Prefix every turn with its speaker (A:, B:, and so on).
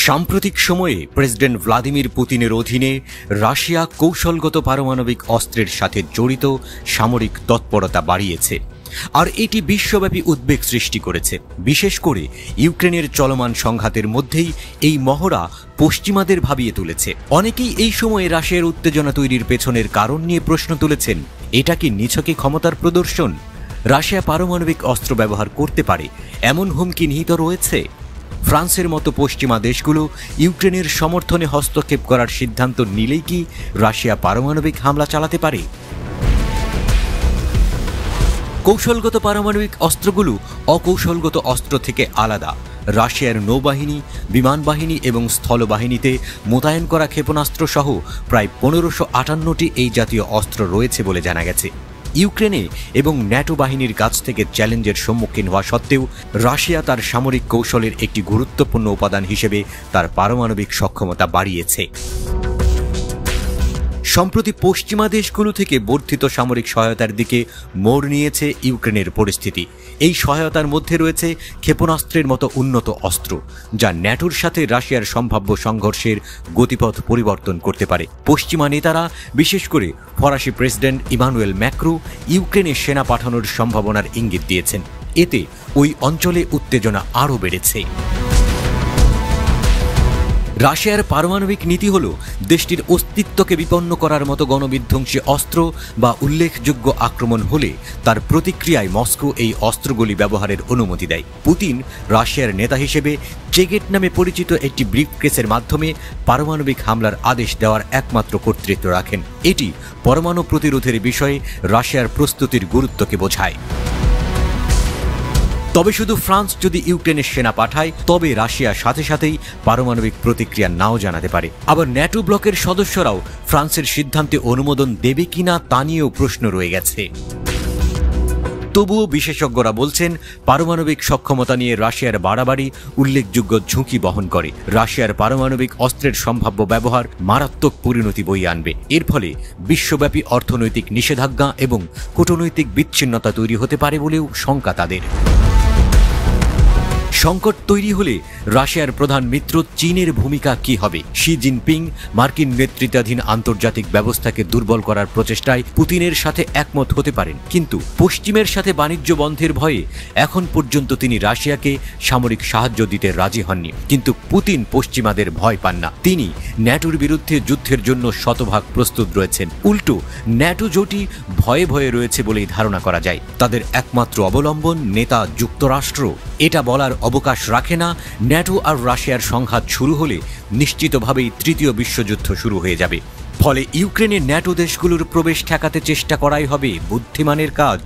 A: সাম্প্রতিক সময়ে president Vladimir পুতিনের অধীনে রাশিয়া কৌশলগত পারমাণবিক অস্ত্রের সাথে জড়িত সামরিক তৎপরতা বাড়িয়েছে, আর এটি বিশ্বব্যাপী উদ্বেগ সৃষ্টি করেছে। বিশেষ করে ইউক্রেনের চলমান সংঘাতের মধ্যেই এই মহড়া পশ্চিমাদের ভাবিয়ে তুলেছে। অনেকেই এই সময়ে রাশিয়ার উত্তেজনা তৈরির পেছনের কারণ নিয়ে প্রশ্ন তুলেছেন, এটা কি নিছকই ক্ষমতার প্রদর্শন? রাশিয়া পারমাণবিক অস্ত্র ব্যবহার করতে পারে এমন হুমকি নিহিত রয়েছে? ফ্রান্সের মতো পশ্চিমা দেশগুলো ইউক্রেনের সমর্থনে হস্তক্ষেপ করার সিদ্ধান্ত নিলেই কি রাশিয়া পারমাণবিক হামলা চালাতে পারে? কৌশলগত পারমাণবিক অস্ত্রগুলো অকৌশলগত অস্ত্র থেকে আলাদা। রাশিয়ার নৌবাহিনী, বিমান বাহিনী এবং স্থলবাহিনীতে মোতায়েন করা ক্ষেপণাস্ত্র সহ প্রায় 1558টি এই জাতীয় অস্ত্র রয়েছে বলে জানা গেছে। ইউক্রেনে এবং ন্যাটো বাহিনীর কাছ থেকে চ্যালেঞ্জের সম্মুখীন হওয়া সত্ত্বেও রাশিয়া তার সামরিক কৌশলের একটি গুরুত্বপূর্ণ উপাদান হিসেবে তার পারমাণবিক সক্ষমতা বাড়িয়েছে। সম্প্রতি পশ্চিমা দেশগুলো থেকে বর্ধিত সামরিক সহায়তার দিকে মোড় নিয়েছে ইউক্রেনের পরিস্থিতি। এই সহায়তার মধ্যে রয়েছে ক্ষেপণাস্ত্রের মতো উন্নত অস্ত্র, যা ন্যাটোর সাথে রাশিয়ার সম্ভাব্য সংঘর্ষের গতিপথ পরিবর্তন করতে পারে। পশ্চিমা নেতারা, বিশেষ করে ফরাসি প্রেসিডেন্ট ইমানুয়েল ম্যাক্রো, ইউক্রেনে সেনা পাঠানোর সম্ভাবনার ইঙ্গিত দিয়েছেন। এতে ওই অঞ্চলে উত্তেজনা আরও বেড়েছে। রাশিয়ার পারমাণবিক নীতি হল দেশটির অস্তিত্বকে বিপন্ন করার মতো গণবিধ্বংসী অস্ত্র বা উল্লেখযোগ্য আক্রমণ হলে তার প্রতিক্রিয়ায় মস্কো এই অস্ত্রগুলি ব্যবহারের অনুমতি দেয়। পুতিন রাশিয়ার নেতা হিসেবে চেগেট নামে পরিচিত একটি ব্রিফকেসের মাধ্যমে পারমাণবিক হামলার আদেশ দেওয়ার একমাত্র কর্তৃত্ব রাখেন। এটি পরমাণু প্রতিরোধের বিষয়ে রাশিয়ার প্রস্তুতির গুরুত্বকে বোঝায়। তবে শুধু ফ্রান্স যদি ইউক্রেনের সেনা পাঠায়, তবে রাশিয়ার সাথে সাথেই পারমাণবিক প্রতিক্রিয়া নাও জানাতে পারে। আবার ন্যাটো ব্লকের সদস্যরাও ফ্রান্সের সিদ্ধান্তে অনুমোদন দেবে কিনা তা নিয়েও প্রশ্ন রয়ে গেছে। তবুও বিশেষজ্ঞরা বলছেন, পারমাণবিক সক্ষমতা নিয়ে রাশিয়ার বাড়াবাড়ি উল্লেখযোগ্য ঝুঁকি বহন করে। রাশিয়ার পারমাণবিক অস্ত্রের সম্ভাব্য ব্যবহার মারাত্মক পরিণতি বয়ে আনবে। এর ফলে বিশ্বব্যাপী অর্থনৈতিক নিষেধাজ্ঞা এবং কূটনৈতিক বিচ্ছিন্নতা তৈরি হতে পারে বলেও শঙ্কা তাদের। সংকট তৈরি হলে রাশিয়ার প্রধান মিত্র চীনের ভূমিকা কি হবে? শি জিনপিং মার্কিন নেতৃত্বাধীন আন্তর্জাতিক ব্যবস্থাকে দুর্বল করার প্রচেষ্টায় পুতিনের সাথে একমত হতে পারেন, কিন্তু পশ্চিমের সাথে বাণিজ্য বন্ধের ভয়ে এখন পর্যন্ত তিনি রাশিয়াকে সামরিক সাহায্য দিতে রাজি হননি। কিন্তু পুতিন পশ্চিমাদের ভয় পান না। তিনি ন্যাটোর বিরুদ্ধে যুদ্ধের জন্য শতভাগ প্রস্তুত রয়েছেন। উল্টো ন্যাটো জোটই ভয়ে ভয়ে রয়েছে বলেই ধারণা করা যায়। তাদের একমাত্র অবলম্বন নেতা যুক্তরাষ্ট্র। এটা বলার অবকাশ রাখে না, ন্যাটো আর রাশিয়ার সংঘাত শুরু হলে নিশ্চিতভাবেই তৃতীয় বিশ্বযুদ্ধ শুরু হয়ে যাবে। ফলে ইউক্রেনে ন্যাটো দেশগুলোর প্রবেশ ঠেকাতে চেষ্টা করাই হবে বুদ্ধিমানের কাজ।